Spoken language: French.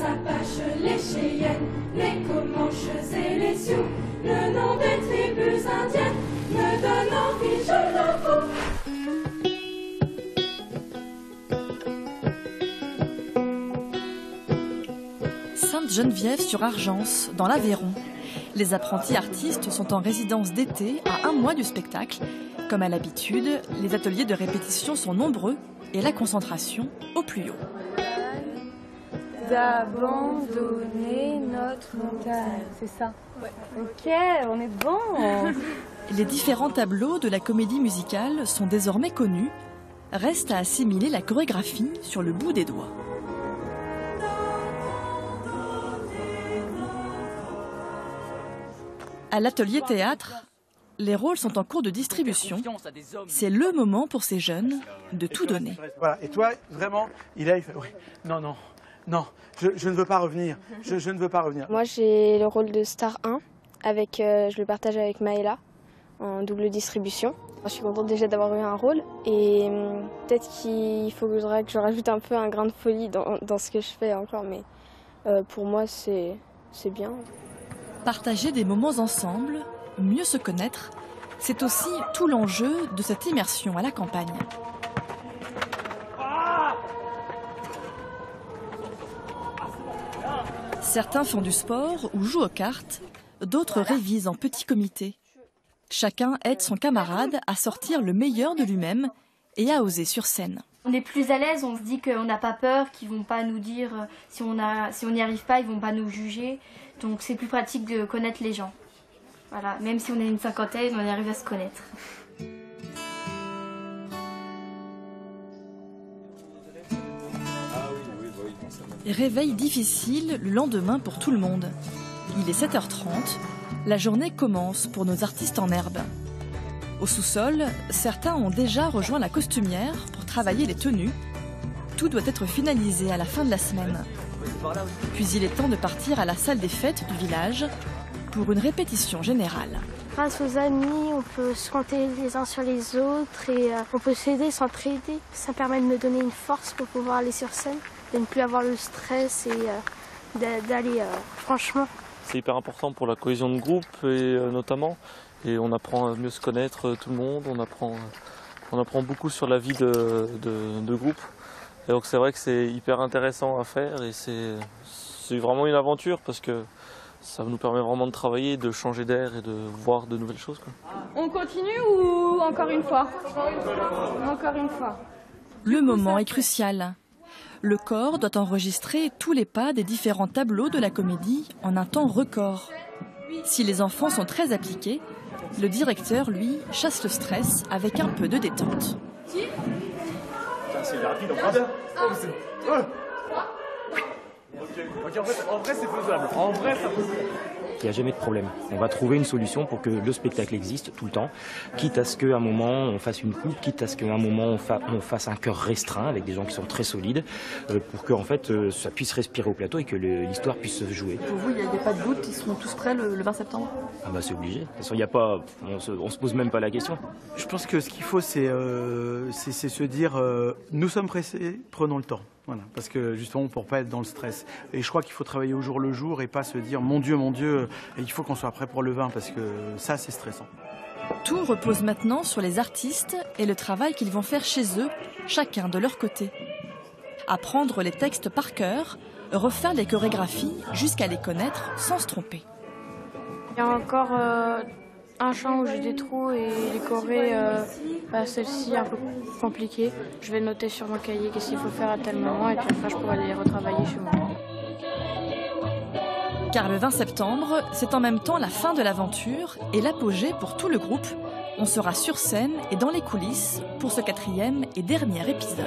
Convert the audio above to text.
apaches, les cheyennes, les comanches et les sioux. Le nom des tribus indiennes me donne envie, je l'avoue. Sainte-Geneviève-sur-Argence, dans l'Aveyron. Les apprentis artistes sont en résidence d'été à 1 mois du spectacle. Comme à l'habitude, les ateliers de répétition sont nombreux et la concentration au plus haut. D'abandonner notre montagne, c'est ça. Ouais. Ok, on est bon. Les différents tableaux de la comédie musicale sont désormais connus. Reste à assimiler la chorégraphie sur le bout des doigts. À l'atelier théâtre, les rôles sont en cours de distribution. C'est le moment pour ces jeunes de tout donner. Voilà. Et toi, vraiment, il a... Oui. Non, non, non, je ne veux pas revenir. Je ne veux pas revenir. Moi, j'ai le rôle de Star 1. Je le partage avec Maëla en double distribution. Je suis contente déjà d'avoir eu un rôle. Et peut-être qu'il faudra que je rajoute un peu un grain de folie dans ce que je fais encore. Mais pour moi, c'est bien. Partager des moments ensemble, mieux se connaître, c'est aussi tout l'enjeu de cette immersion à la campagne. Certains font du sport ou jouent aux cartes, d'autres révisent en petit comité. Chacun aide son camarade à sortir le meilleur de lui-même et à oser sur scène. On est plus à l'aise, on se dit qu'on n'a pas peur, qu'ils ne vont pas nous dire si on n'y arrive pas, ils ne vont pas nous juger. Donc c'est plus pratique de connaître les gens. Voilà, même si on a une cinquantaine, on arrive à se connaître. Réveil difficile le lendemain pour tout le monde. Il est 7h30, la journée commence pour nos artistes en herbe. Au sous-sol, certains ont déjà rejoint la costumière pour travailler les tenues. Tout doit être finalisé à la fin de la semaine. Puis il est temps de partir à la salle des fêtes du village pour une répétition générale. Grâce aux amis, on peut se compter les uns sur les autres et on peut s'aider, s'entraider. Ça permet de me donner une force pour pouvoir aller sur scène, de ne plus avoir le stress et d'aller franchement. C'est hyper important pour la cohésion de groupe et notamment, et on apprend à mieux se connaître tout le monde, on apprend beaucoup sur la vie de groupe. Et donc c'est vrai que c'est hyper intéressant à faire et c'est vraiment une aventure parce que ça nous permet vraiment de travailler, de changer d'air et de voir de nouvelles choses, quoi. On continue ou encore une fois? Encore une fois. Le moment est crucial. Le corps doit enregistrer tous les pas des différents tableaux de la comédie en un temps record. Si les enfants sont très appliqués, le directeur, lui, chasse le stress avec un peu de détente. C'est rapide, en fait. En vrai, c'est faisable. En vrai, ça peut. Il n'y a jamais de problème. On va trouver une solution pour que le spectacle existe tout le temps, quitte à ce qu'à un moment on fasse une coupe, quitte à ce qu'à un moment on fasse un chœur restreint avec des gens qui sont très solides, pour que en fait, ça puisse respirer au plateau et que l'histoire puisse se jouer. Pour vous, il n'y a pas de doute, ils seront tous prêts le 20 septembre? Ah bah c'est obligé. De toute façon, il y a pas, on se pose même pas la question. Je pense que ce qu'il faut, c'est se dire nous sommes pressés, prenons le temps. Voilà, parce que justement pour pas être dans le stress. Et je crois qu'il faut travailler au jour le jour et pas se dire mon Dieu, il faut qu'on soit prêt pour le 20 parce que ça c'est stressant. Tout repose maintenant sur les artistes et le travail qu'ils vont faire chez eux, chacun de leur côté. Apprendre les textes par cœur, refaire les chorégraphies jusqu'à les connaître sans se tromper. Il y a encore un chant où j'ai des trous et les chorés, celle-ci un peu compliquée. Je vais noter sur mon cahier qu'est-ce qu'il faut faire à tel moment et puis après je pourrai les retravailler chez moi. Car le 20 septembre, c'est en même temps la fin de l'aventure et l'apogée pour tout le groupe. On sera sur scène et dans les coulisses pour ce 4e et dernier épisode.